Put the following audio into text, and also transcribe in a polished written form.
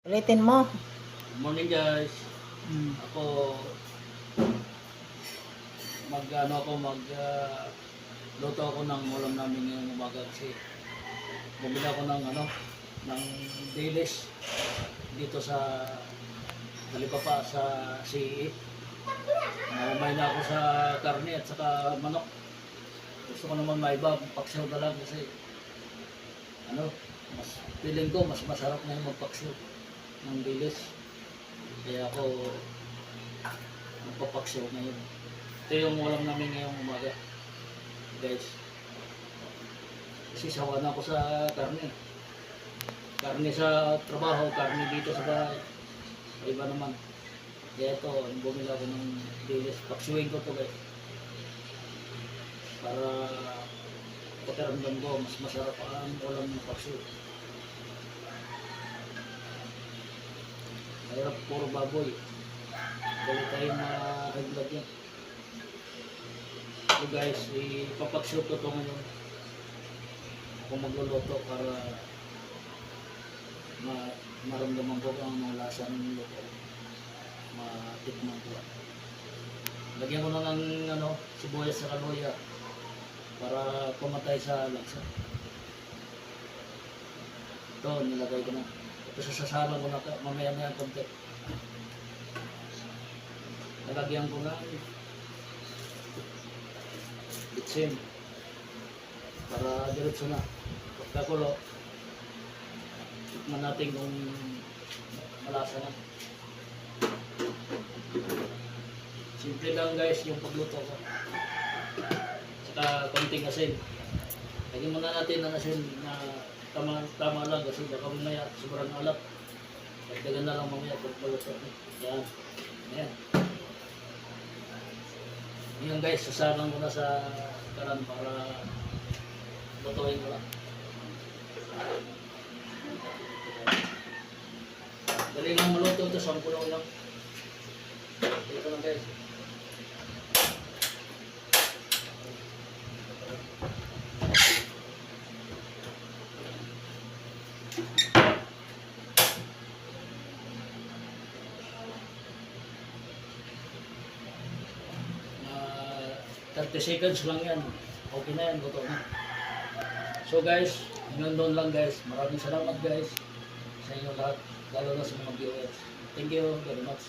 Ulitin mo. Good morning guys. Mm. Ako luto ako ng ulam namin ngayong umaga kasi bumili ako ng dilis dito sa Talipapa sa CE. Naumay na ako sa karne at saka manok. Gusto ko naman maiba, paksiw na lang kasi mas feeling ko mas masarap na yung magpaksiw ng dilis. Kaya ako magpapaksiw ngayon. Ito yung ulam namin ngayong umaga, guys. Kasi sawa na ako sa karne. Karne sa trabaho, karne dito sa bahay. Iba naman. Kaya ito, bumili ako ng dilis. Paksiwin ko to guys. Para pakiramdam ko, mas masarap ang ulam ng paksiw. Kaya puro baboy. Dali tayo ma-haglag yan. So guys, ipapaksiw ko ito ngayon. Ako magluluto para maramdaman ko ang mga lasa ng luto. Matikman ko. Lagyan ko na ng sibuyas sa kaloya para pumatay sa lasa. Ito, nilagay ko na. Ito sasasalang ko na mamaya konti. Nalagyan ko na bitsin para diretso na. Pagkakulo, tikman natin kung malasa na. Simple lang guys yung pagluto ko. Saka konting asin. Lagyan muna natin ang asin na tama lang kasi baka mamaya sobrang alat. Dagdagan na lang mamaya pagpaluto. Yan. Ayan. Yan guys, sasalang ko na sa karan para lutuin ko lang. Dali lang maluto ito, 10 lang. Dito lang guys. Uh, 30 seconds lang yan. Okay na yan, luto na. So guys, hanggang doon lang guys. Maraming salamat guys sa inyo lahat. Lalo na sa mga viewers. Thank you very much.